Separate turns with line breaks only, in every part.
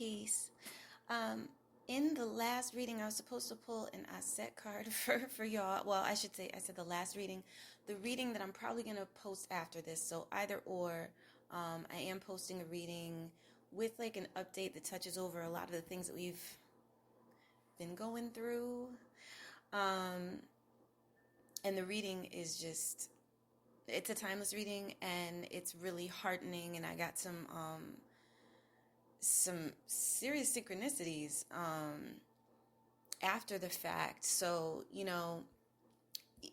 Peace. In the last reading, I was supposed to pull an asset card for y'all. Well, I said the last reading. The reading that I'm probably going to post after this. So either or, I am posting a reading with like an update that touches over a lot of the things that we've been going through. And the reading is just, it's a timeless reading and it's really heartening. And I got some serious synchronicities after the fact. So,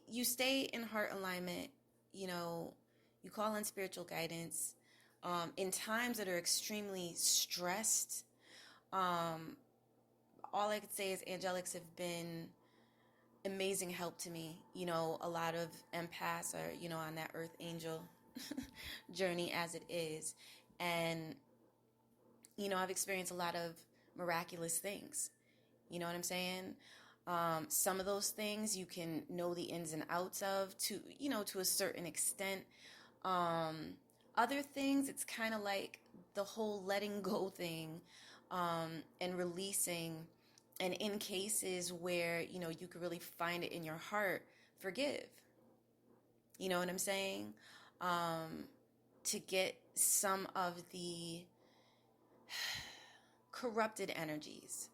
you stay in heart alignment, you call on spiritual guidance in times that are extremely stressed. All I could say is angelics have been amazing help to me. A lot of empaths are, on that earth angel journey as it is. And I've experienced a lot of miraculous things. You know what I'm saying? Some of those things you can know the ins and outs of to a certain extent. Other things, it's kind of like the whole letting go thing, and releasing. And in cases where, you could really find it in your heart, forgive. You know what I'm saying? To get some of the corrupted energies,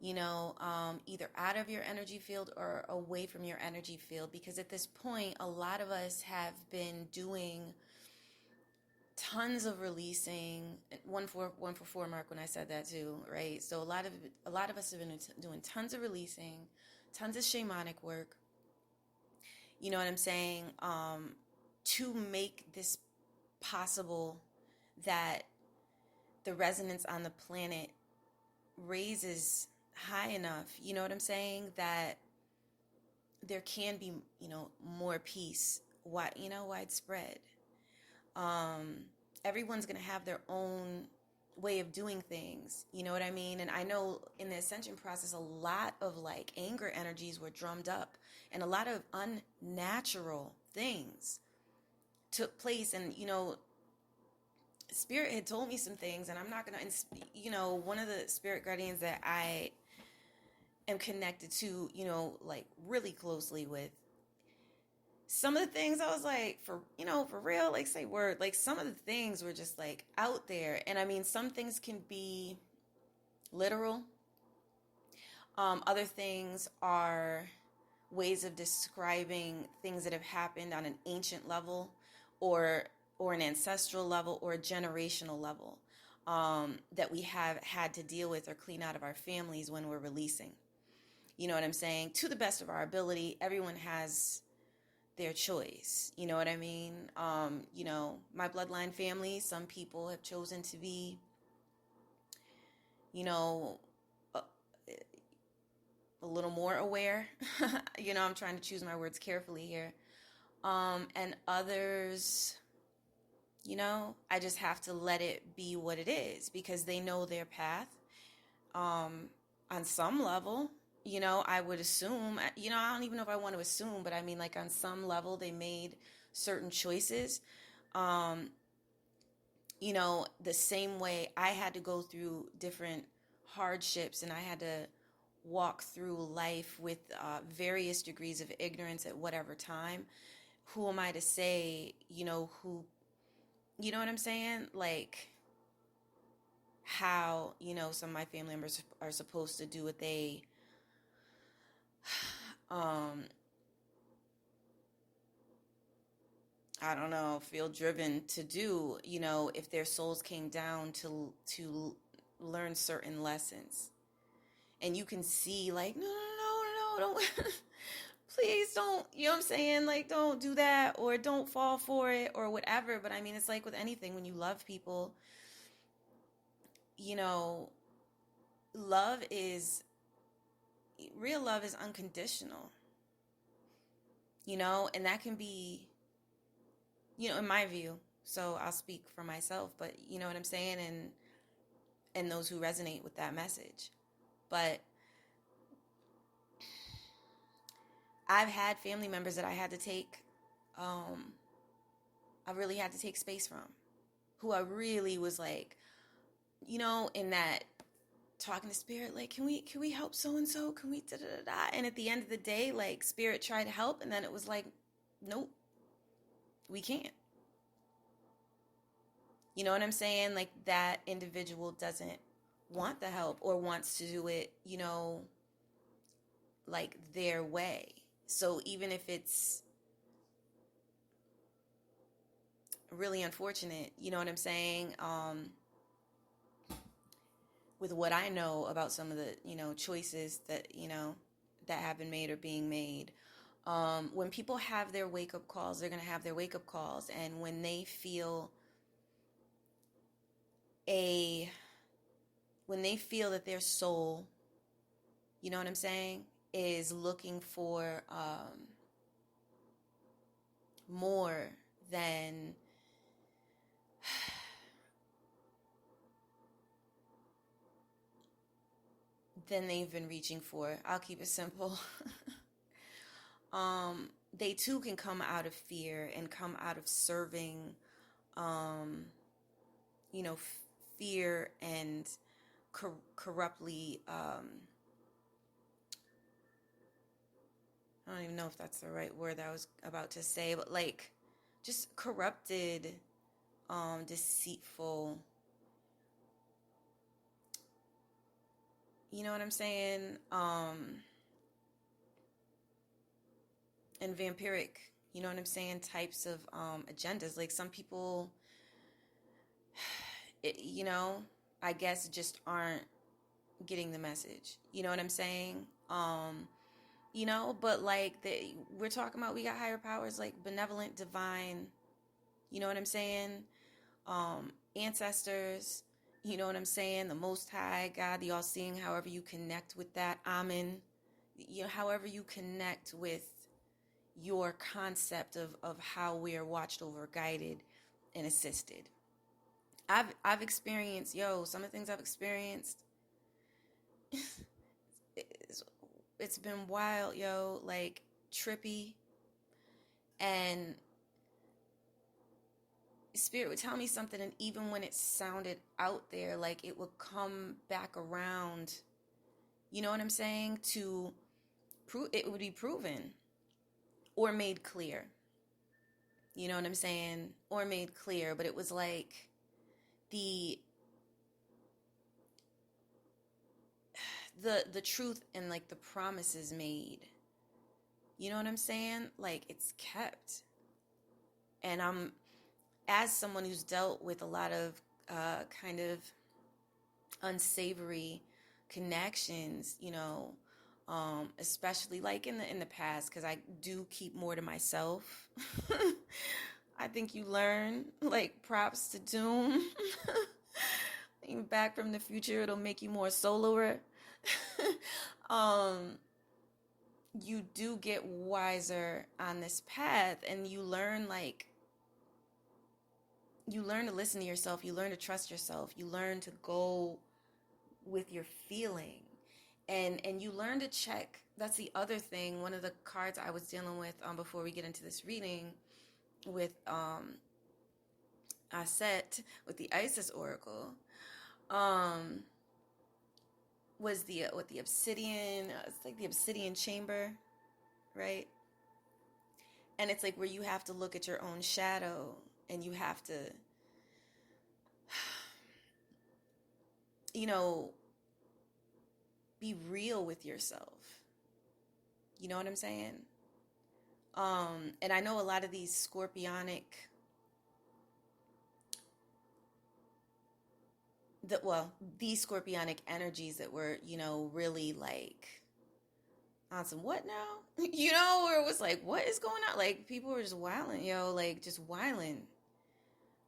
either out of your energy field or away from your energy field. Because at this point, a lot of us have been doing tons of releasing. One for four mark when I said that too, right? So a lot of us have been doing tons of releasing, tons of shamanic work. You know what I'm saying? To make this possible, that the resonance on the planet raises high enough, you know what I'm saying, that there can be, more peace, widespread. Everyone's going to have their own way of doing things, you know what I mean? And I know in the ascension process, a lot of like anger energies were drummed up and a lot of unnatural things took place. And, Spirit had told me some things, and I'm not going to, one of the spirit guardians that I am connected to, like really closely with, some of the things I was like, for real, like say word, like some of the things were just like out there. And I mean, some things can be literal. Other things are ways of describing things that have happened on an ancient level or an ancestral level or a generational level, that we have had to deal with or clean out of our families when we're releasing. You know what I'm saying? To the best of our ability, everyone has their choice. You know what I mean? My bloodline family, some people have chosen to be, a, a little more aware. I'm trying to choose my words carefully here. And others, I just have to let it be what it is because they know their path. On some level, I would assume, I don't even know if I want to assume, but I mean, like on some level, they made certain choices. The same way I had to go through different hardships and I had to walk through life with various degrees of ignorance at whatever time. Who am I to say, who, you know what I'm saying? Like how, some of my family members are supposed to do what they, I don't know, feel driven to do, if their souls came down to learn certain lessons. And you can see like, no, don't, please don't, you know what I'm saying? Like, don't do that or don't fall for it or whatever. But I mean, it's like with anything, when you love people, love is, real love is unconditional, and that can be, in my view. So I'll speak for myself, but you know what I'm saying? And those who resonate with that message. But I've had family members that I had to take, I really had to take space from, who I really was like, in that talking to spirit, like, can we help so and so? Can we da da da da? And at the end of the day, like, spirit tried to help, and then it was like, nope, we can't. You know what I'm saying? Like, that individual doesn't want the help or wants to do it, like, their way. So even if it's really unfortunate, you know what I'm saying? With what I know about some of the, choices that, that have been made or being made, when people have their wake-up calls, they're going to have their wake-up calls. And when they feel that their soul, you know what I'm saying, is looking for more than they've been reaching for. I'll keep it simple. They too can come out of fear and come out of serving, fear and corruptly, I don't even know if that's the right word that I was about to say, but like just corrupted, deceitful, you know what I'm saying? And vampiric, you know what I'm saying? Types of agendas. Like some people, I guess just aren't getting the message. You know what I'm saying? But like we're talking about, we got higher powers like benevolent, divine, you know what I'm saying? Ancestors, you know what I'm saying? The Most High, God, the All-Seeing, however you connect with that, Amen. However you connect with your concept of how we are watched over, guided, and assisted. I've experienced, some of the things I've experienced, it's been wild, like trippy. And spirit would tell me something, and even when it sounded out there, like it would come back around, you know what I'm saying, to prove it, would be proven or made clear, you know what I'm saying, or made clear. But it was like the truth and like the promises made, you know what I'm saying, like it's kept. And I'm, as someone who's dealt with a lot of kind of unsavory connections, especially like in the past, because I do keep more to myself. I think you learn, like, props to Doom. Even Back from the Future, it'll make you more soloer. You do get wiser on this path, and you learn to listen to yourself, you learn to trust yourself, you learn to go with your feeling, and you learn to check. That's the other thing. One of the cards I was dealing with before we get into this reading with Aset, with the Isis Oracle, was the obsidian, it's like the obsidian chamber, right? And it's like where you have to look at your own shadow, and you have to be real with yourself. You know what I'm saying? And I know a lot of these scorpionic, these scorpionic energies that were, really like on some what now? Where it was like, what is going on? Like people were just wilding, like just wilding.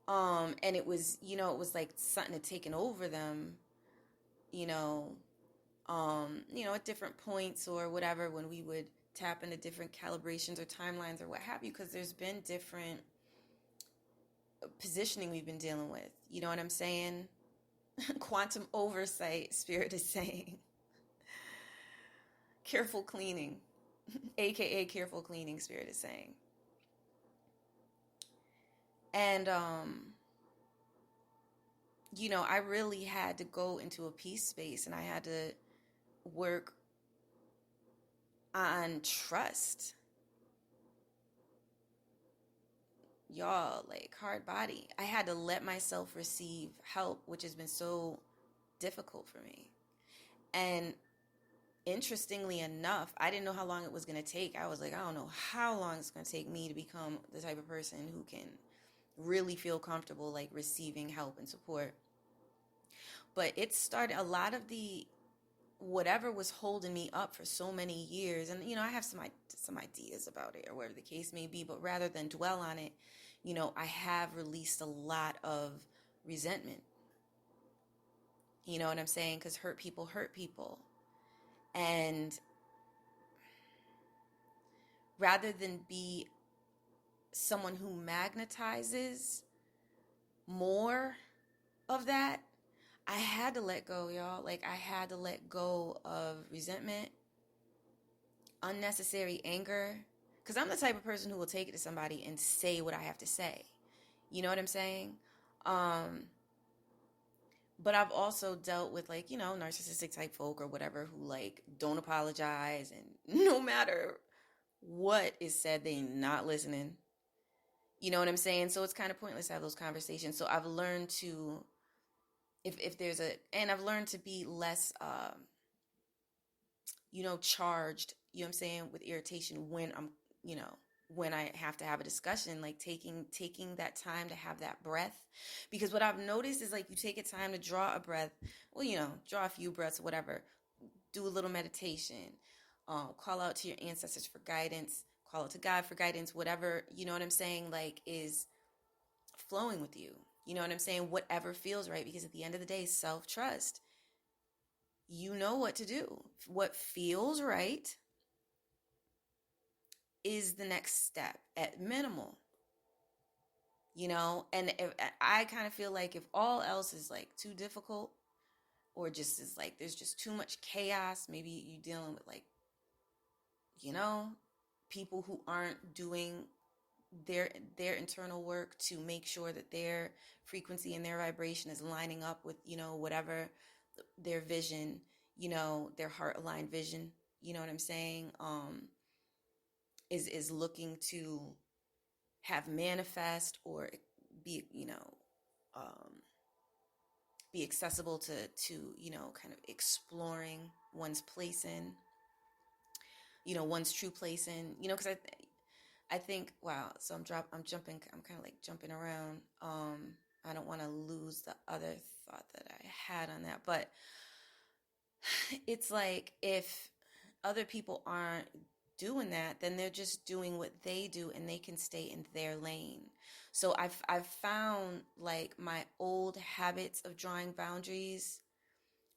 And it was, it was like something had taken over them, at different points or whatever, when we would tap into different calibrations or timelines or what have you, because there's been different positioning we've been dealing with. You know what I'm saying? Quantum oversight, spirit is saying. Careful cleaning, aka careful cleaning, spirit is saying. And I really had to go into a peace space, and I had to work on trust. Y'all, like, hard body. I had to let myself receive help, which has been so difficult for me. And interestingly enough, I didn't know how long it was going to take. I was like, I don't know how long it's going to take me to become the type of person who can really feel comfortable, like, receiving help and support. But it started, a lot of the whatever was holding me up for so many years, and I have some ideas about it, or whatever the case may be, but rather than dwell on it, I have released a lot of resentment. You know what I'm saying? Because hurt people. And rather than be someone who magnetizes more of that, I had to let go, y'all. Like, I had to let go of resentment, unnecessary anger, because I'm the type of person who will take it to somebody and say what I have to say. You know what I'm saying? Um, but I've also dealt with, like, narcissistic type folk or whatever, who, like, don't apologize, and no matter what is said, they not listening. You know what I'm saying? So it's kind of pointless to have those conversations. So I've learned to, if there's and I've learned to be less, charged, you know what I'm saying, with irritation when I'm, when I have to have a discussion, like taking that time to have that breath. Because what I've noticed is, like, you take a time to draw a breath, well, draw a few breaths, whatever, do a little meditation, call out to your ancestors for guidance, call out to God for guidance, whatever, you know what I'm saying, like, is flowing with you. You know what I'm saying? Whatever feels right, because at the end of the day, self-trust. You know what to do. What feels right is the next step at minimal. And if, I kind of feel like if all else is, like, too difficult, or just is, like, there's just too much chaos, maybe you're dealing with, like, people who aren't doing their internal work to make sure that their frequency and their vibration is lining up with, whatever their vision, their heart aligned vision, you know what I'm saying, is looking to have manifest, or be, um, be accessible to, kind of exploring one's place in, one's true place in, because I think, wow, so I'm jumping, I'm kind of like jumping around. I don't want to lose the other thought that I had on that, but it's like, if other people aren't doing that, then they're just doing what they do, and they can stay in their lane. So I've found, like, my old habits of drawing boundaries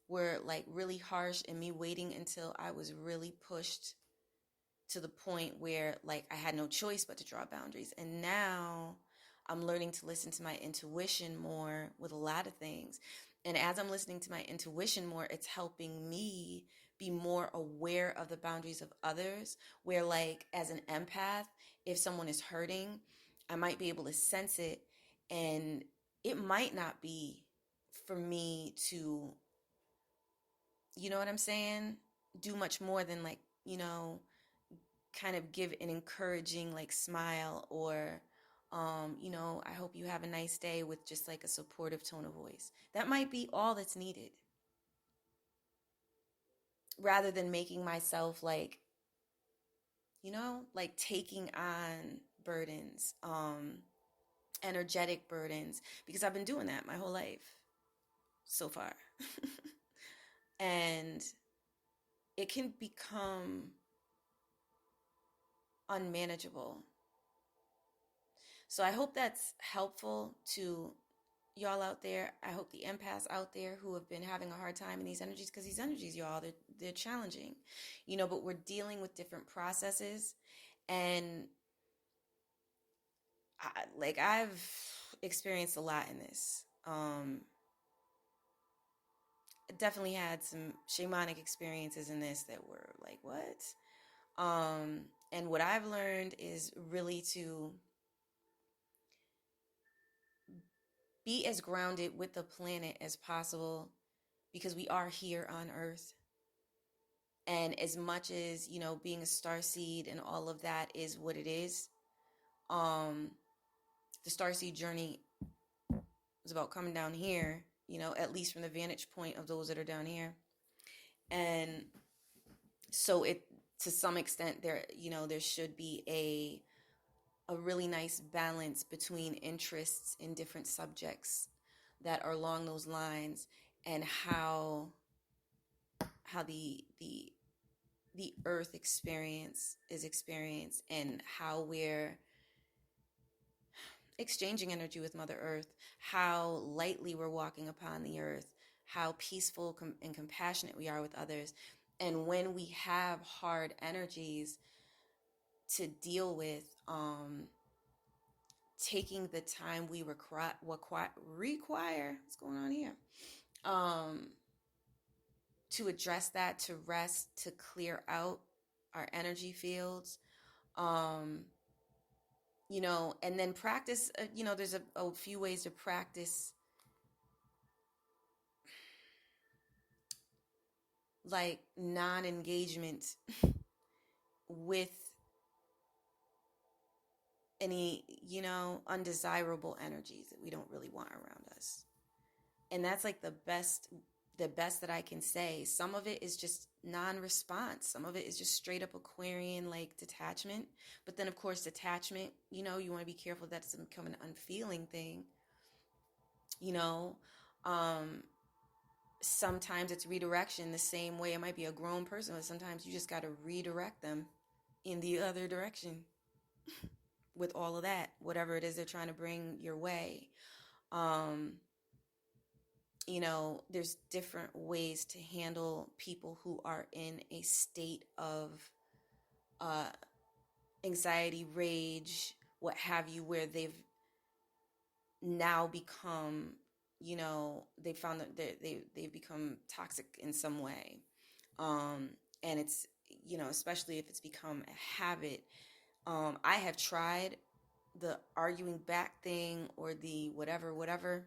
were, like, really harsh, and me waiting until I was really pushed to the point where, like, I had no choice but to draw boundaries. And now I'm learning to listen to my intuition more with a lot of things. And as I'm listening to my intuition more, it's helping me be more aware of the boundaries of others, where, like, as an empath, if someone is hurting, I might be able to sense it, and it might not be for me to, you know what I'm saying, do much more than, like, kind of give an encouraging, like, smile, or I hope you have a nice day, with just, like, a supportive tone of voice. That might be all that's needed, rather than making myself, like, like, taking on burdens, energetic burdens, because I've been doing that my whole life so far. And it can become unmanageable. So I hope that's helpful to y'all out there. I hope the empaths out there who have been having a hard time in these energies, because these energies, y'all, they're challenging, but we're dealing with different processes. And I've experienced a lot in this. Definitely had some shamanic experiences in this that were like, what? And what I've learned is really to be as grounded with the planet as possible, because we are here on Earth. And as much as, being a star seed and all of that is what it is, um, the star seed journey is about coming down here, at least from the vantage point of those that are down here. And so to some extent, there should be a really nice balance between interests in different subjects that are along those lines, and how the earth experience is experienced, and how we're exchanging energy with Mother Earth, how lightly we're walking upon the earth, how peaceful and compassionate we are with others. And when we have hard energies to deal with, taking the time we require, what's going on here, to address that, to rest, to clear out our energy fields, and then practice, there's a few ways to practice, like non-engagement with any, undesirable energies that we don't really want around us. And that's like the best that I can say. Some of it is just non-response. Some of it is just straight up Aquarian, like detachment. But then, of course, detachment, you want to be careful that it doesn't become an unfeeling thing. Sometimes it's redirection the same way. It might be a grown person, but sometimes you just got to redirect them in the other direction with all of that, whatever it is they're trying to bring your way. There's different ways to handle people who are in a state of anxiety, rage, what have you, where they've now become, they found that they've become toxic in some way. And it's, especially if it's become a habit. I have tried the arguing back thing, or the whatever,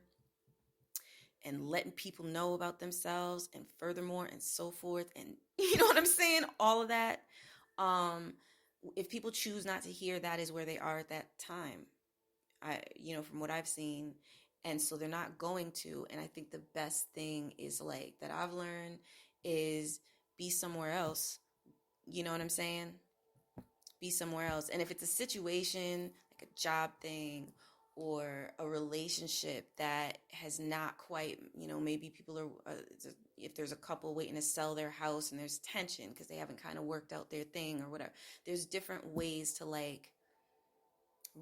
and letting people know about themselves, and furthermore, and so forth. And you know what I'm saying? All of that. If people choose not to hear, that is where they are at that time. From what I've seen. And so they're not going to. And I think the best thing is, like, that I've learned is be somewhere else. You know what I'm saying? Be somewhere else. And if it's a situation like a job thing, or a relationship that has not quite, maybe people are, if there's a couple waiting to sell their house and there's tension because they haven't kind of worked out their thing or whatever, there's different ways to, like,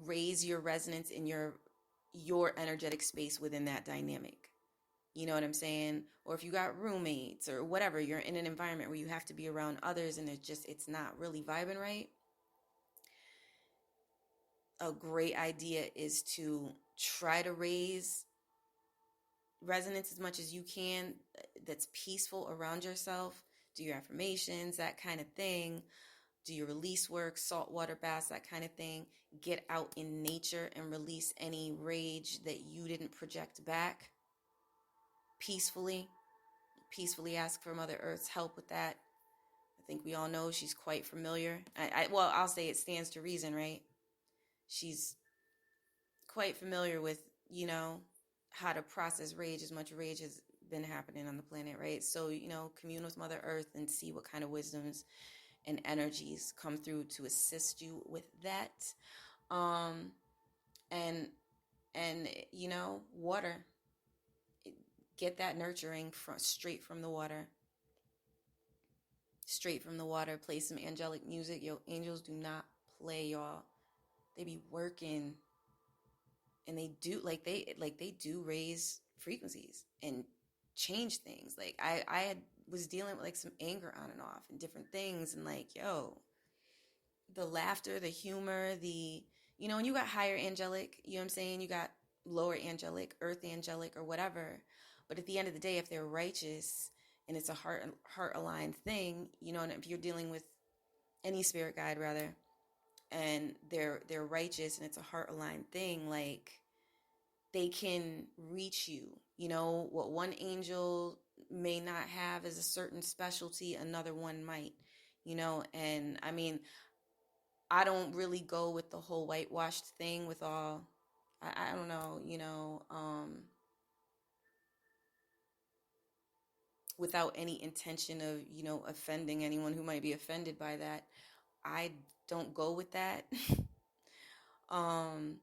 raise your resonance in your energetic space within that dynamic. You know what I'm saying? Or if you got roommates or whatever, you're in an environment where you have to be around others and it's not really vibing right. A great idea is to try to raise resonance as much as you can, that's peaceful around yourself. Do your affirmations, that kind of thing. Do your release work, saltwater baths, that kind of thing. Get out in nature and release any rage that you didn't project back peacefully. Peacefully ask for Mother Earth's help with that. I think we all know she's quite familiar. Well, I'll say it stands to reason, right? She's quite familiar with, how to process rage, as much rage has been happening on the planet, right? So, commune with Mother Earth and see what kind of wisdoms and energies come through to assist you with that. And water. Get that nurturing straight from the water. Straight from the water. Play some angelic music. Yo, angels do not play, y'all. They be working, and they do raise frequencies and change things. Like I was dealing with, like, some anger on and off and different things, and, like, yo, the laughter, the humor, and you got higher angelic, you know what I'm saying? You got lower angelic, earth angelic, or whatever. But at the end of the day, if they're righteous and it's a heart aligned thing, and if you're dealing with any spirit guide, rather, and they're righteous and it's a heart aligned thing, like, they can reach you. You know, what one angel may not have as a certain specialty, another one might, you know. And I mean, I don't really go with the whole whitewashed thing with all, I don't know, you know, without any intention of, you know, offending anyone who might be offended by that. I don't go with that. um,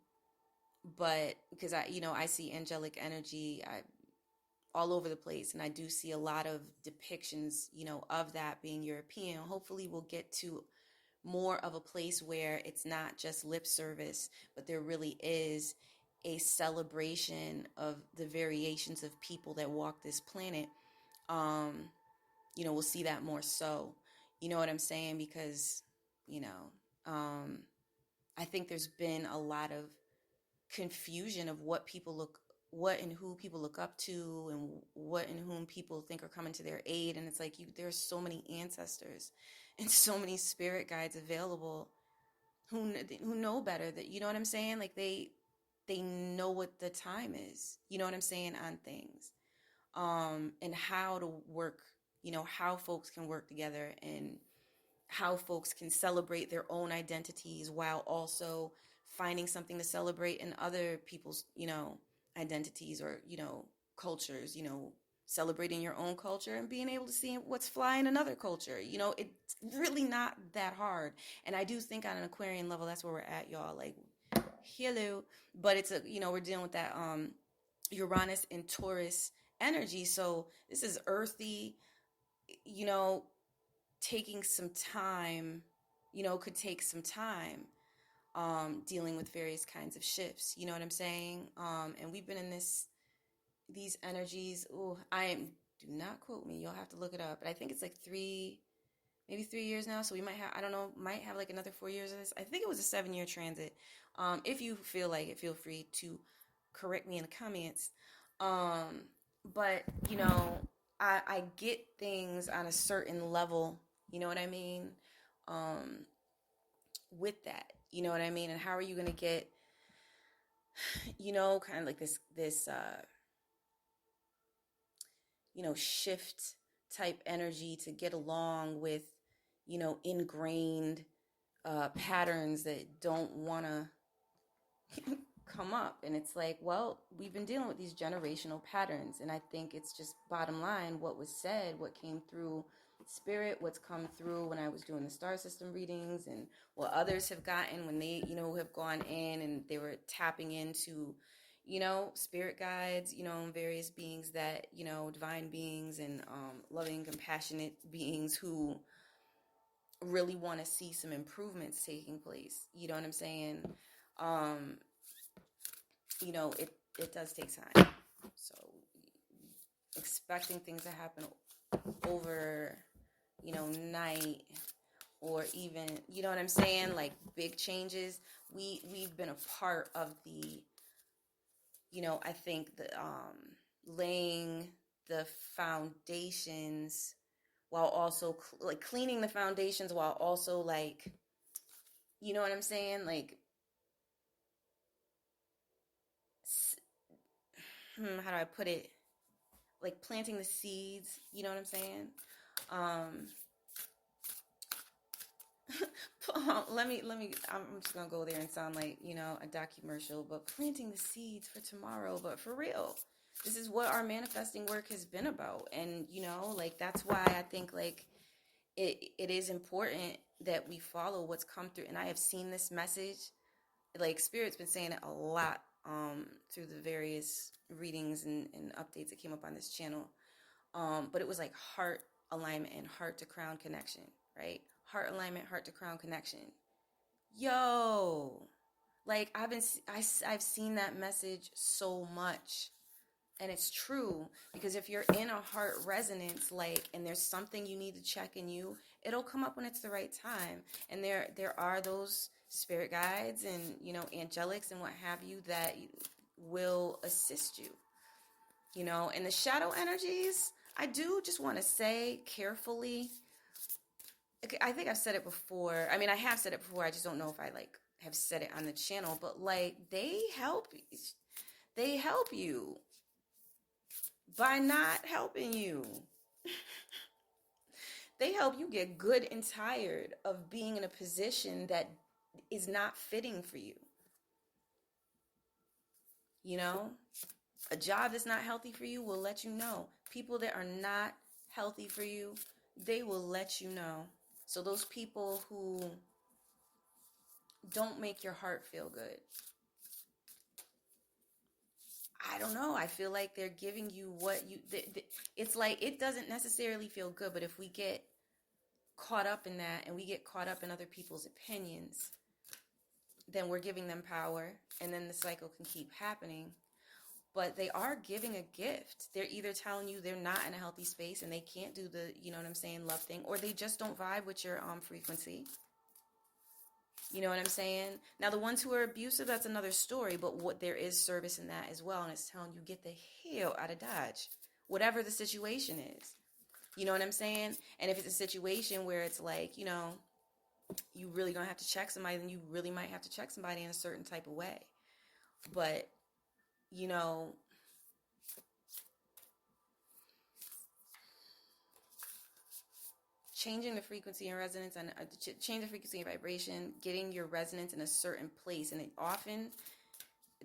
but because I, you know, I see angelic energy all over the place, and I do see a lot of depictions, you know, of that being European. Hopefully, we'll get to more of a place where it's not just lip service, but there really is a celebration of the variations of people that walk this planet. Um, you know, we'll see that more so. You know what I'm saying? Because, you know, I think there's been a lot of confusion of what and who people look up to, and what and whom people think are coming to their aid. And it's like, there's so many ancestors and so many spirit guides available who know better, that, you know what I'm saying? Like they know what the time is, you know what I'm saying, on things, and how to work, you know, how folks can work together, and how folks can celebrate their own identities while also finding something to celebrate in other people's, you know, identities, or, you know, cultures, you know, celebrating your own culture and being able to see what's fly in another culture. You know, it's really not that hard. And I do think on an Aquarian level, that's where we're at, y'all. Like, hello. But it's you know, we're dealing with that Uranus and Taurus energy. So this is earthy, you know, taking some time, you know, could take some time, dealing with various kinds of shifts. You know what I'm saying? And we've been in these energies. Oh, do not quote me. You'll have to look it up. But I think it's like maybe 3 years now. So we might have, I don't know, might have like another 4 years of this. I think it was a 7-year transit. If you feel like it, feel free to correct me in the comments. But, you know, I get things on a certain level, you know what I mean? With that, you know what I mean? And how are you going to get, you know, kind of like this, you know, shift type energy to get along with, you know, ingrained patterns that don't want to come up. And it's like, well, we've been dealing with these generational patterns, and I think it's just bottom line what was said, what came through spirit, what's come through when I was doing the star system readings, and what others have gotten when they, you know, have gone in and they were tapping into, you know, spirit guides, you know, various beings that, you know, divine beings, and loving, compassionate beings who really want to see some improvements taking place. You know what I'm saying? You know, it does take time. So expecting things to happen over, you know, night, or even, you know what I'm saying, like big changes. We've been a part of the, you know, I think the laying the foundations, while also like cleaning the foundations, while also like, you know what I'm saying, like how do I put it, like planting the seeds, you know what I'm saying? Um, I'm just gonna go there and sound like, you know, a documercial, but planting the seeds for tomorrow. But for real, this is what our manifesting work has been about. And, you know, like, that's why I think, like, it is important that we follow what's come through. And I have seen this message, like, Spirit's been saying it a lot, through the various readings and updates that came up on this channel. But it was like heart alignment and heart to crown connection, right? Heart alignment, heart to crown connection. Yo, like I've seen that message so much, and it's true, because if you're in a heart resonance, like, and there's something you need to check in you, it'll come up when it's the right time. And there are those spirit guides and, you know, angelics and what have you that will assist you. You know, and the shadow energies, I do just want to say carefully. I think I've said it before. I mean, I have said it before. I just don't know if I like have said it on the channel, but like they help. They help you by not helping you. They help you get good and tired of being in a position that is not fitting for you. You know, a job that's not healthy for you will let you know. People that are not healthy for you, they will let you know. So those people who don't make your heart feel good, I don't know. I feel like they're giving you what you, it's like, it doesn't necessarily feel good, but if we get caught up in that and we get caught up in other people's opinions, then we're giving them power, and then the cycle can keep happening. But they are giving a gift. They're either telling you they're not in a healthy space and they can't do the, you know what I'm saying, love thing, or they just don't vibe with your frequency. You know what I'm saying? Now, the ones who are abusive, that's another story, but what there is service in that as well, and it's telling you get the hell out of Dodge, whatever the situation is. You know what I'm saying? And if it's a situation where it's like, you know, you really gonna have to check somebody, then you really might have to check somebody in a certain type of way. But, you know, changing the frequency and resonance and change the frequency and vibration, getting your resonance in a certain place, and it often,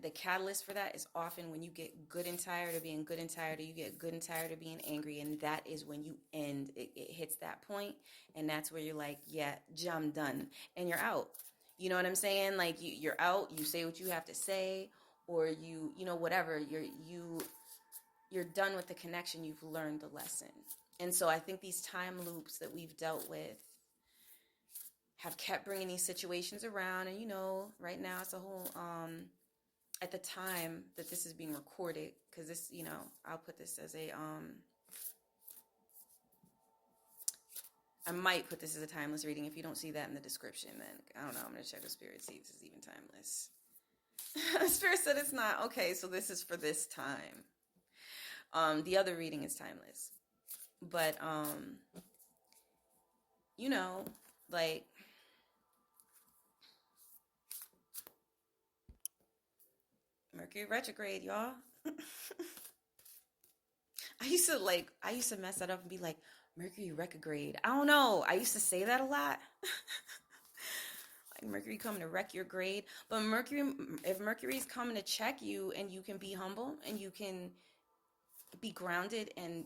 the catalyst for that is often when you get good and tired of being good and tired, or you get good and tired of being angry, and that is when you end. It hits that point, and that's where you're like, yeah, I'm done, and you're out. You know what I'm saying? Like you're out. You say what you have to say, or you know, whatever. You're done with the connection. You've learned the lesson. And so I think these time loops that we've dealt with have kept bringing these situations around. And, you know, right now it's a whole, at the time that this is being recorded, because this, you know, I'll put this as a, I might put this as a timeless reading. If you don't see that in the description, then I don't know. I'm going to check with Spirit, see if this is even timeless. Spirit said it's not. Okay, so this is for this time. The other reading is timeless. But, you know, like, Mercury retrograde, y'all. I used to mess that up and be like, Mercury retrograde. I don't know. I used to say that a lot. Like Mercury coming to wreck your grade. But if Mercury's coming to check you, and you can be humble and you can be grounded and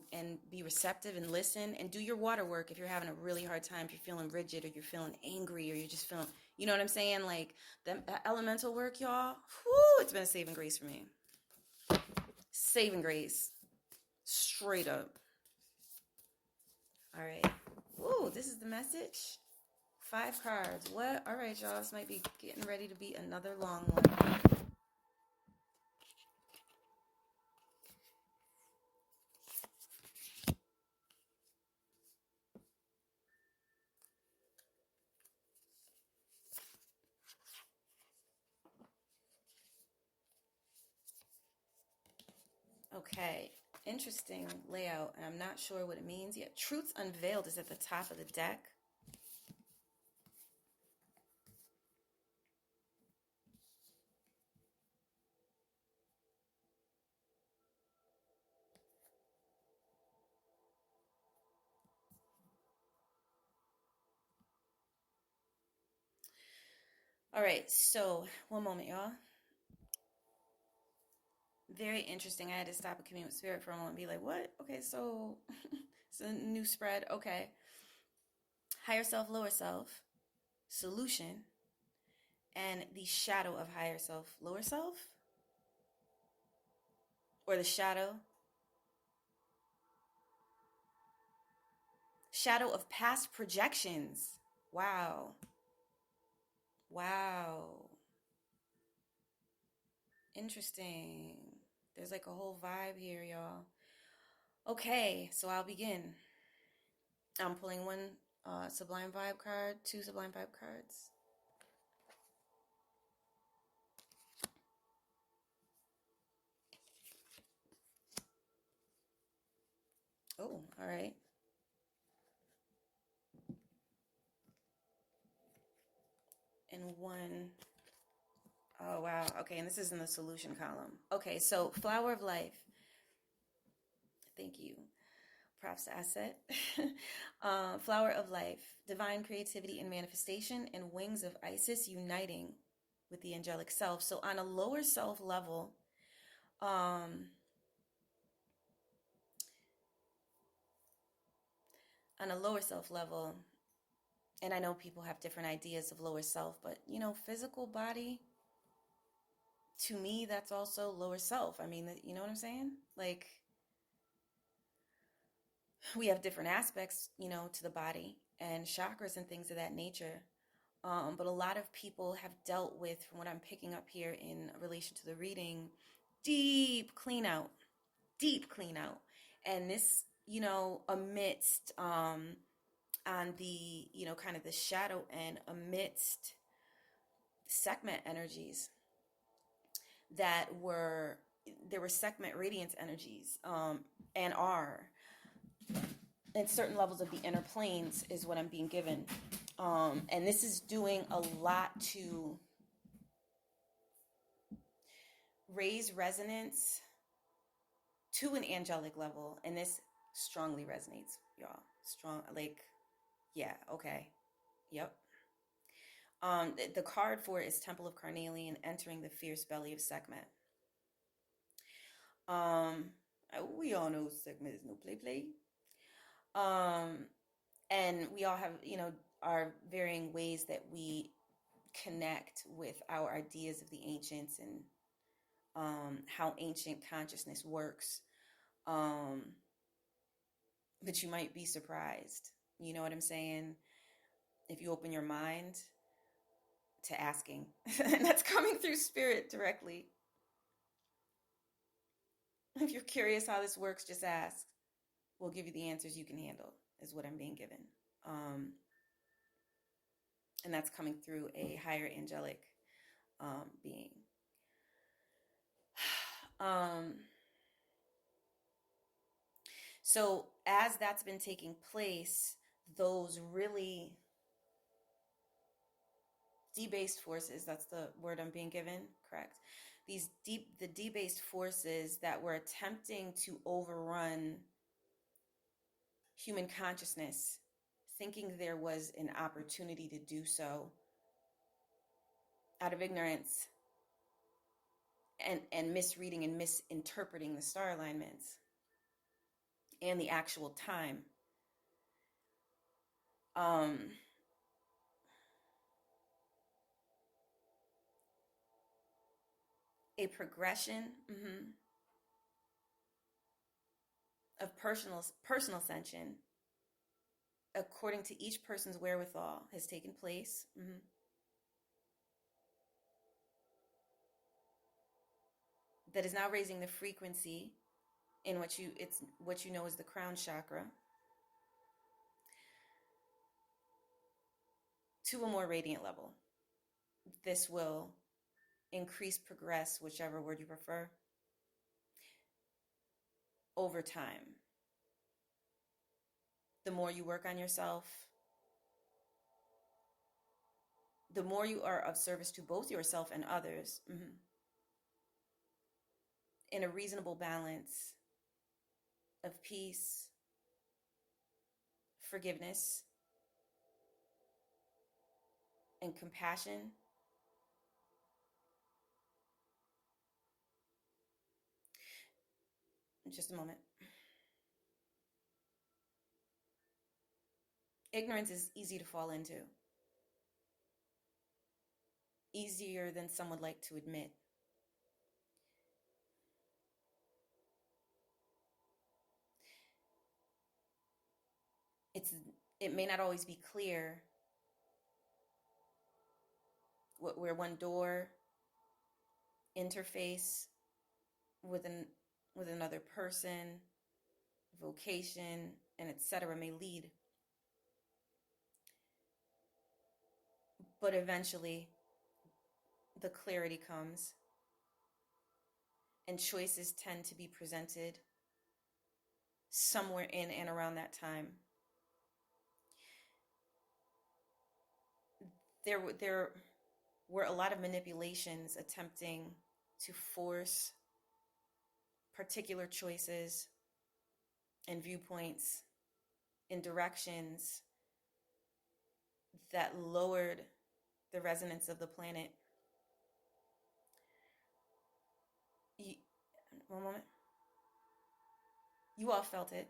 be receptive and listen and do your water work if you're having a really hard time, if you're feeling rigid or you're feeling angry or you're just feeling, you know what I'm saying? Like that elemental work, y'all, whoo, it's been a saving grace for me. Saving grace. Straight up. All right. Ooh, this is the message. 5 cards. What? All right, y'all. This might be getting ready to be another long one. Okay. Interesting layout, and I'm not sure what it means yet. Truths Unveiled is at the top of the deck. All right, so one moment, y'all. Very interesting. I had to stop and commune with Spirit for a moment and be like, what? Okay, so it's a new spread. Okay. Higher self, lower self, solution, and the shadow of higher self, lower self, or the shadow of past projections. Wow. Wow. Interesting. There's like a whole vibe here, y'all. Okay, so I'll begin. I'm pulling one Sublime Vibe card, 2 Sublime Vibe cards. Oh, all right. And one Oh, wow. Okay, and this is in the solution column. Okay, so flower of life. Thank you. Props to Asset. Flower of life, divine creativity and manifestation, and wings of Isis uniting with the angelic self. So on a lower self level, um, on a lower self level, and I know people have different ideas of lower self, but physical body, to me, that's also lower self. I mean, you know what I'm saying? Like, we have different aspects, to the body and chakras and things of that nature. But a lot of people have dealt with, from what I'm picking up here in relation to the reading, deep clean out, deep clean out. And this, amidst, on the, kind of the shadow end, amidst segment energies that were, there were segment radiance energies, and are in certain levels of the inner planes is what I'm being given. And this is doing a lot to raise resonance to an angelic level. And this strongly resonates, y'all. Strong, like, yeah, okay. Yep. The card for it is Temple of Carnelian, entering the fierce belly of Sekhmet. We all know Sekhmet is no play. And we all have, our varying ways that we connect with our ideas of the ancients and how ancient consciousness works. But you might be surprised. You know what I'm saying? If you open your mind to asking, and that's coming through spirit directly. If you're curious how this works, just ask. We'll give you the answers you can handle, is what I'm being given. And that's coming through a higher angelic being. So as that's been taking place, those really debased forces, that's the word I'm being given, correct? The debased forces that were attempting to overrun human consciousness, thinking there was an opportunity to do so out of ignorance and misreading and misinterpreting the star alignments and the actual time. A progression of personal ascension according to each person's wherewithal has taken place. That is now raising the frequency in what you know as the crown chakra to a more radiant level. This will increase, progress, whichever word you prefer, over time. The more you work on yourself, the more you are of service to both yourself and others, in a reasonable balance of peace, forgiveness, and compassion. Just a moment. Ignorance is easy to fall into. Easier than some would like to admit. It may not always be clear where one door interface with another person, vocation, and etc. may lead. But eventually, the clarity comes, and choices tend to be presented somewhere in and around that time. There were a lot of manipulations attempting to force particular choices and viewpoints in directions that lowered the resonance of the planet. One moment. You all felt it.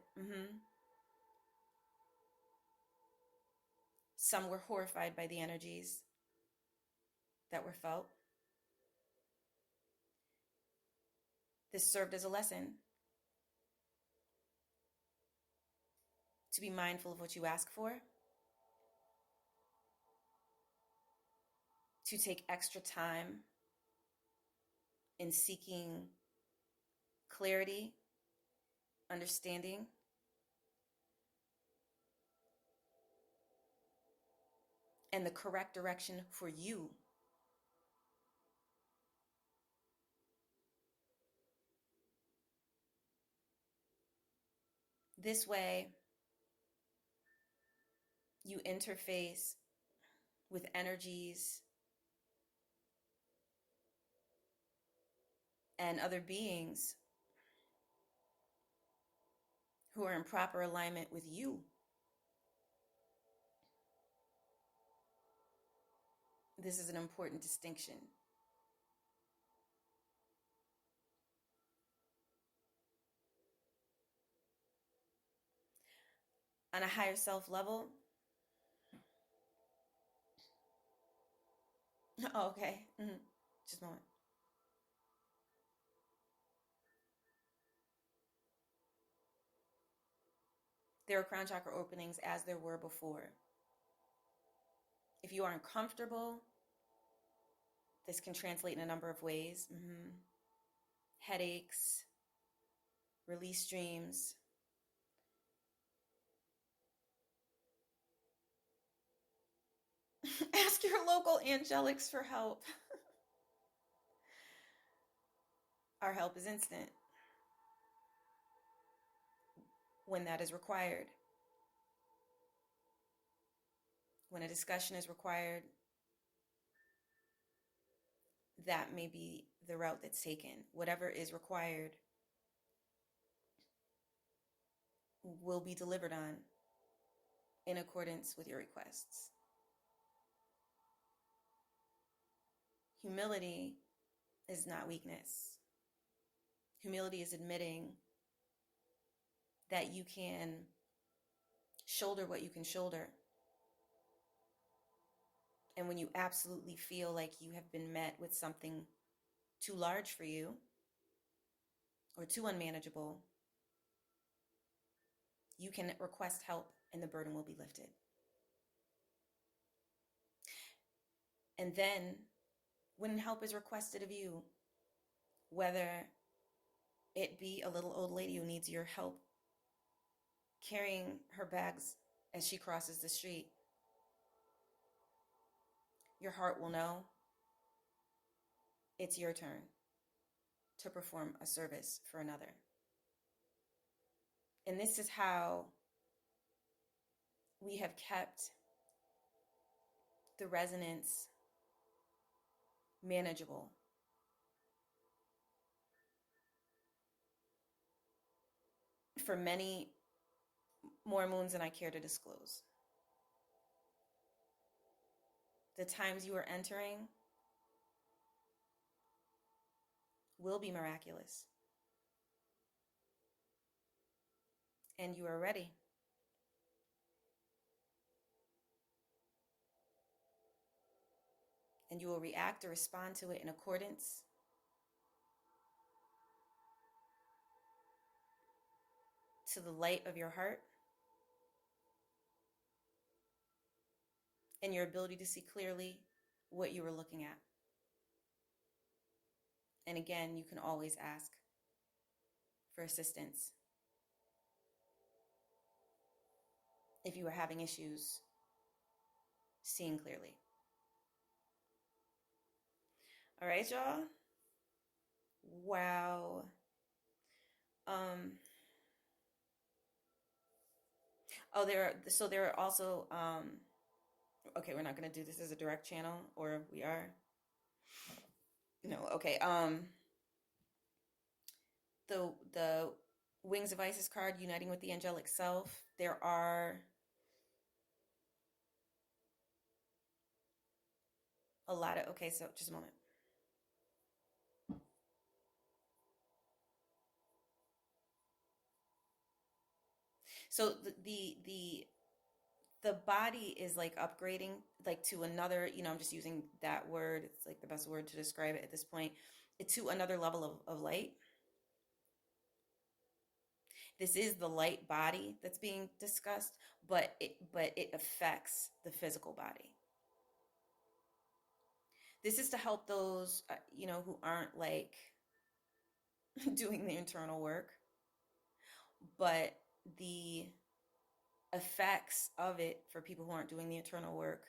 Some were horrified by the energies that were felt. This served as a lesson to be mindful of what you ask for, to take extra time in seeking clarity, understanding, and the correct direction for you. This way, you interface with energies and other beings who are in proper alignment with you. This is an important distinction. On a higher self level, oh, okay, just a moment. There are crown chakra openings as there were before. If you are uncomfortable, this can translate in a number of ways. Headaches, release dreams. Ask your local angelics for help. Our help is instant when that is required. When a discussion is required, that may be the route that's taken. Whatever is required will be delivered on in accordance with your requests. Humility is not weakness. Humility is admitting that you can shoulder what you can shoulder. And when you absolutely feel like you have been met with something too large for you or too unmanageable, you can request help and the burden will be lifted. And then when help is requested of you, whether it be a little old lady who needs your help carrying her bags as she crosses the street, your heart will know it's your turn to perform a service for another. And this is how we have kept the resonance manageable. For many more moons than I care to disclose. The times you are entering will be miraculous. And you are ready. And you will react or respond to it in accordance to the light of your heart and your ability to see clearly what you were looking at. And again, you can always ask for assistance if you are having issues seeing clearly. All right, y'all. Wow. There are also, okay, we're not going to do this as a direct channel, or we are. No, okay. The Wings of Isis card, uniting with the angelic self. There are a lot of, okay, so just a moment. So the body is like upgrading like to another, I'm just using that word, it's like the best word to describe it at this point, to another level of light. This is the light body that's being discussed, but it affects the physical body. This is to help those who aren't like doing the internal work, but the effects of it for people who aren't doing the internal work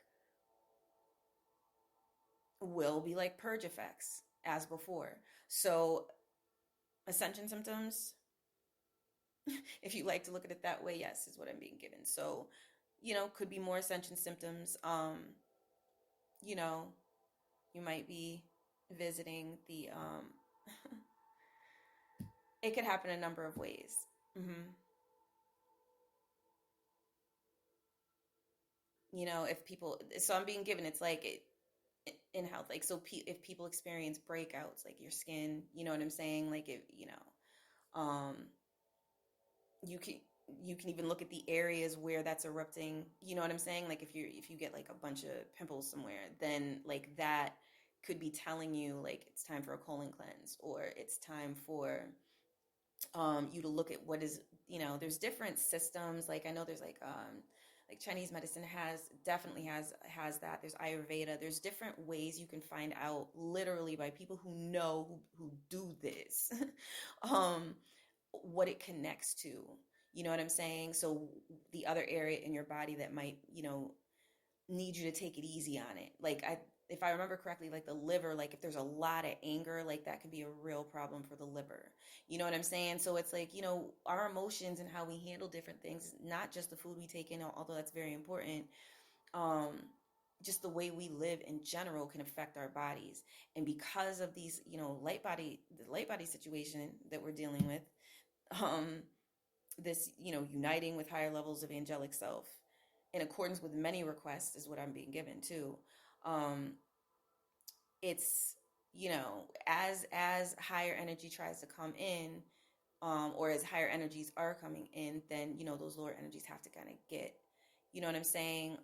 will be like purge effects as before. So ascension symptoms, if you like to look at it that way, yes, is what I'm being given. So, could be more ascension symptoms. You know, you might be visiting the it could happen a number of ways. hmm if people, so I'm being given, it's like in health, like, so if people experience breakouts, like your skin, you know what I'm saying? Like, um, you can you can even look at the areas where that's erupting, you know what I'm saying? Like if you get like a bunch of pimples somewhere, then like that could be telling you like it's time for a colon cleanse, or it's time for you to look at what is, there's different systems. Like I know there's like Chinese medicine has that. There's Ayurveda. There's different ways you can find out literally by people who know who do this what it connects to. You know what I'm saying? So the other area in your body that might, need you to take it easy on it. Like if I remember correctly, like the liver, like if there's a lot of anger, like that can be a real problem for the liver. You know what I'm saying? So it's like, our emotions and how we handle different things, not just the food we take in, although that's very important. Um, just the way we live in general can affect our bodies. And because of these, the light body situation that we're dealing with, um, this, uniting with higher levels of angelic self in accordance with many requests is what I'm being given too. Um, it's, as higher energy tries to come in, or as higher energies are coming in, then, those lower energies have to kind of get, you know what I'm saying?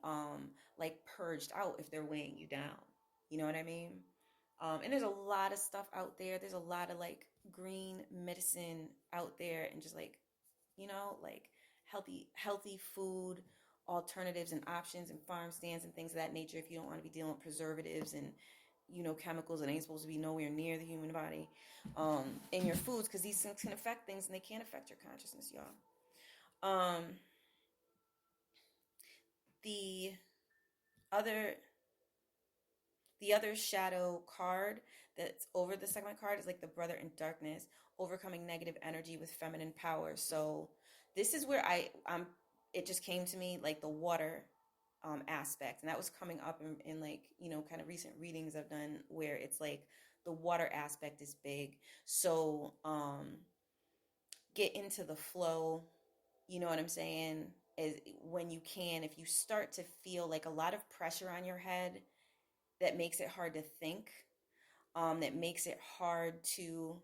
Like purged out if they're weighing you down. You know what I mean? And there's a lot of stuff out there. There's a lot of like green medicine out there, and just like, like healthy food alternatives and options and farm stands and things of that nature, if you don't want to be dealing with preservatives and chemicals that ain't supposed to be nowhere near the human body in your foods, because these things can affect things and they can affect your consciousness, y'all. The other the other shadow card that's over the segment card is like the brother in darkness, overcoming negative energy with feminine power. So this is where it just came to me, like the water aspect, and that was coming up in like, kind of recent readings I've done, where it's like the water aspect is big. So get into the flow, you know what I'm saying, is when you can, if you start to feel like a lot of pressure on your head that makes it hard to think, that makes it hard to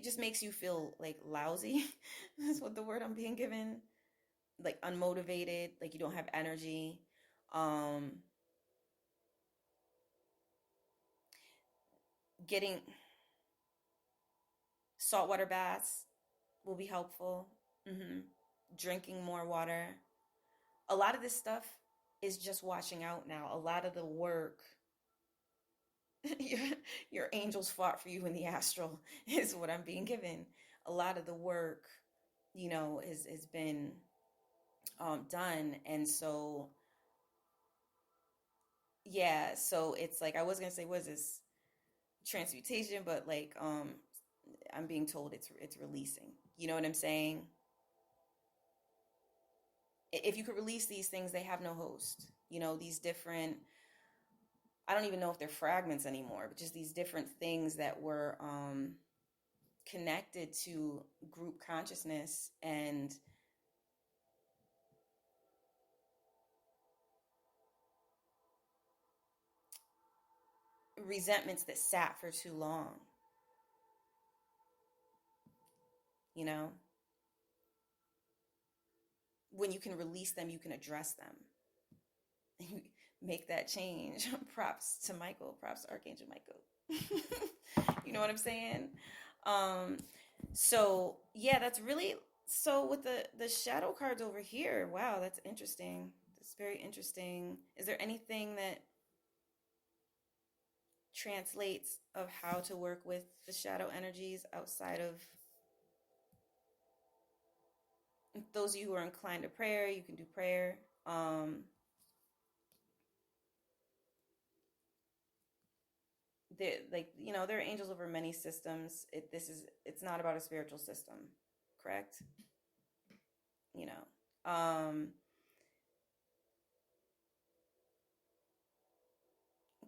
just makes you feel like lousy. That's what the word I'm being given. Like unmotivated, like you don't have energy. Um, Getting saltwater baths will be helpful. hmm Drinking more water. A lot of this stuff is just washing out now. A lot of the work your, your angels fought for you in the astral is what I'm being given. A lot of the work, has been done. And so, yeah, so it's like, I was going to say, was this transmutation? But like, I'm being told it's releasing. You know what I'm saying? If you could release these things, they have no host. These different I don't even know if they're fragments anymore, but just these different things that were connected to group consciousness and resentments that sat for too long, you know? When you can release them, you can address them. Make that change. Props to Michael. Props to Archangel Michael. You know what I'm saying? Um, so yeah, that's really so with the shadow cards over here. Wow, that's interesting. That's very interesting. Is there anything that translates of how to work with the shadow energies outside of those of you who are inclined to prayer? You can do prayer. Like, you know, there are angels over many systems. It's not about a spiritual system, correct? You know,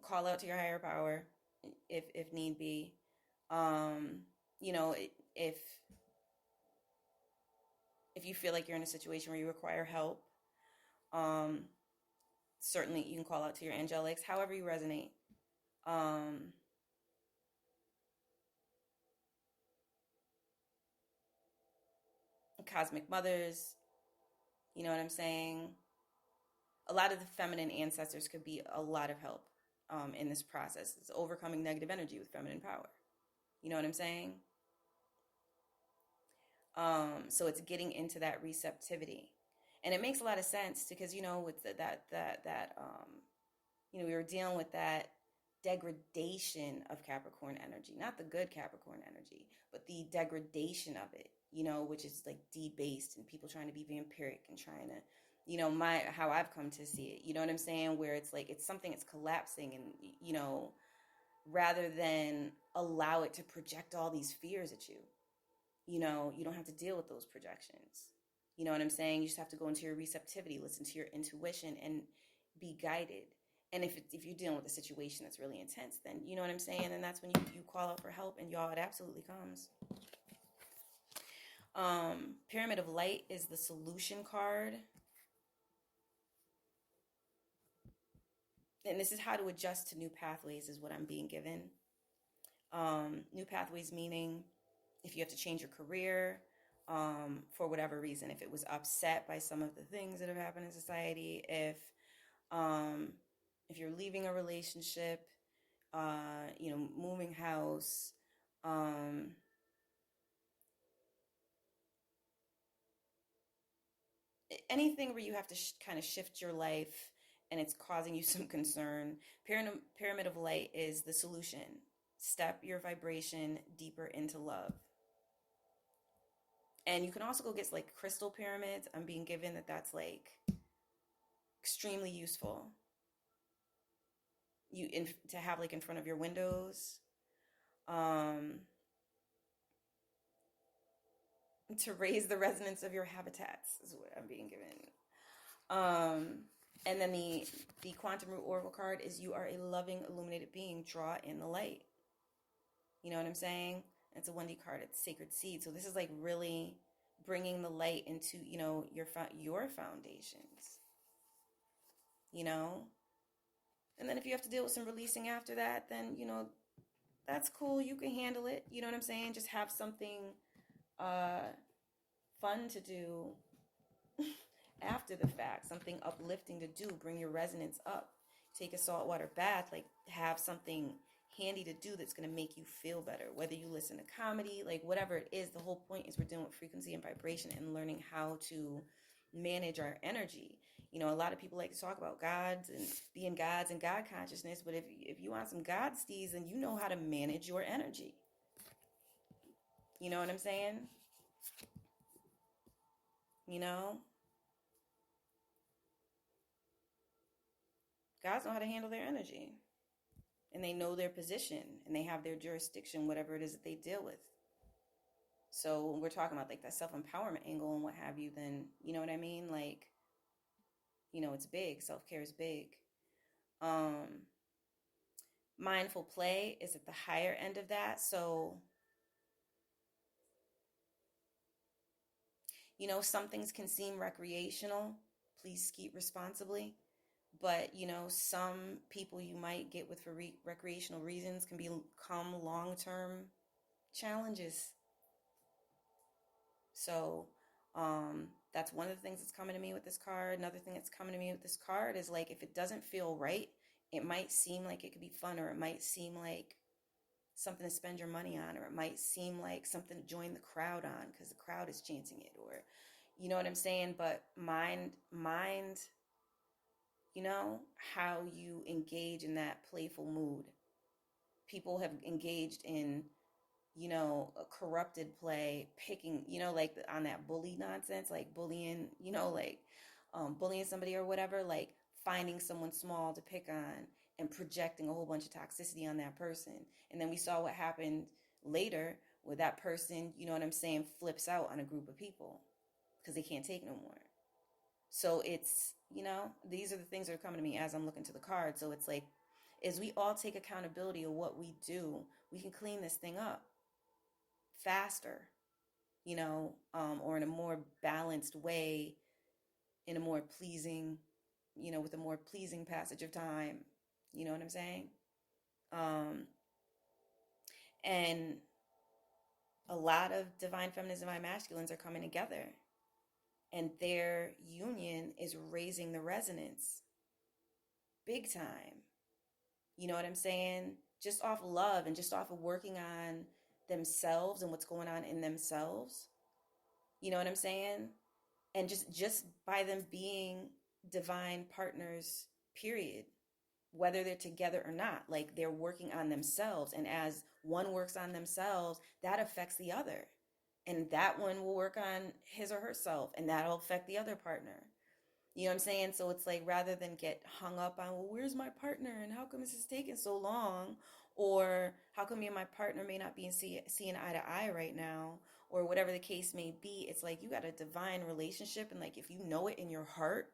call out to your higher power if need be. um you know, if you feel like you're in a situation where you require help, um certainly you can call out to your angelics, however you resonate. um Cosmic mothers, you know what I'm saying? A lot of the feminine ancestors could be a lot of help in this process. It's overcoming negative energy with feminine power, you know what I'm saying? So it's getting into that receptivity, and it makes a lot of sense because, you know, with you know, we were dealing with that degradation of Capricorn energy, not the good Capricorn energy, but the degradation of it, you know, which is like debased and people trying to be vampiric and trying to, you know, how I've come to see it, you know what I'm saying? Where it's like, it's something that's collapsing and, you know, rather than allow it to project all these fears at you, you know, you don't have to deal with those projections. You know what I'm saying? You just have to go into your receptivity, listen to your intuition, and be guided. And if you're dealing with a situation that's really intense, then you know what I'm saying? And that's when you call out for help, and y'all, it absolutely comes. Pyramid of Light is the solution card. And this is how to adjust to new pathways, is what I'm being given. New pathways meaning if you have to change your career, for whatever reason, if it was upset by some of the things that have happened in society, um, if you're leaving a relationship, you know, moving house, um, anything where you have to kind of shift your life and it's causing you some concern. Pyramid of Light is the solution. Step your vibration deeper into love. And you can also go get like crystal pyramids. I'm being given that's like extremely useful. To have like in front of your windows, um, to raise the resonance of your habitats is what I'm being given. And then the quantum root oracle card is you are a loving, illuminated being. Draw in the light. You know what I'm saying? It's a 1D card. It's sacred seed. So this is like really bringing the light into, you know, your foundations. You know, and then if you have to deal with some releasing after that, then you know that's cool. You can handle it. You know what I'm saying? Just have something uh, fun to do after the fact, something uplifting to do. Bring your resonance up. Take a saltwater bath. Like, have something handy to do that's going to make you feel better. Whether you listen to comedy, like whatever it is, the whole point is we're dealing with frequency and vibration and learning how to manage our energy. You know, a lot of people like to talk about gods and being gods and God consciousness, but if you want some God steez, then you know how to manage your energy. You know what I'm saying? You know, gods know how to handle their energy, and they know their position, and they have their jurisdiction, whatever it is that they deal with. So when we're talking about like that self-empowerment angle and what have you, then you know what I mean? Like, you know, it's big. Self-care is big. Um, Mindful play is at the higher end of that. So, some things can seem recreational. Please ski responsibly. But, some people you might get with for recreational reasons can become long-term challenges. So, that's one of the things that's coming to me with this card. Another thing that's coming to me with this card is like, if it doesn't feel right, it might seem like it could be fun, or it might seem like something to spend your money on, or it might seem like something to join the crowd on because the crowd is chanting it, or you know what I'm saying? But mind, how you engage in that playful mood. People have engaged in, a corrupted play, picking, like on that bully nonsense, like bullying, bullying somebody or whatever, like finding someone small to pick on and projecting a whole bunch of toxicity on that person. And then we saw what happened later where that person, you know what I'm saying, flips out on a group of people because they can't take no more. So it's, these are the things that are coming to me as I'm looking to the card. So it's like, as we all take accountability of what we do, we can clean this thing up faster, or in a more balanced way, in a more pleasing, with a more pleasing passage of time. You know what I'm saying? Um, and a lot of divine feminines and divine masculines are coming together, and their union is raising the resonance big time. You know what I'm saying? Just off of love and just off of working on themselves and what's going on in themselves. You know what I'm saying? And just by them being divine partners, period, whether they're together or not, like they're working on themselves, and as one works on themselves, that affects the other, and that one will work on his or herself, and that'll affect the other partner. You know what I'm saying? So it's like, rather than get hung up on, well, where's my partner and how come this is taking so long, or how come me and my partner may not be seeing eye to eye right now, or whatever the case may be, it's like you got a divine relationship, and like if you know it in your heart,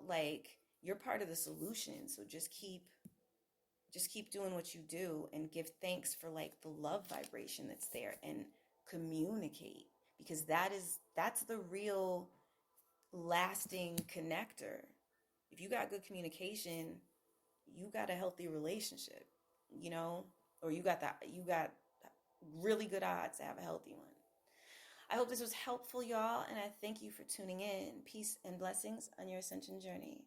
like you're part of the solution. So just keep doing what you do and give thanks for like the love vibration that's there, and communicate, because that's the real lasting connector. If you got good communication, you got a healthy relationship, or you got really good odds to have a healthy one. I hope this was helpful, y'all, and I thank you for tuning in. Peace and blessings on your ascension journey.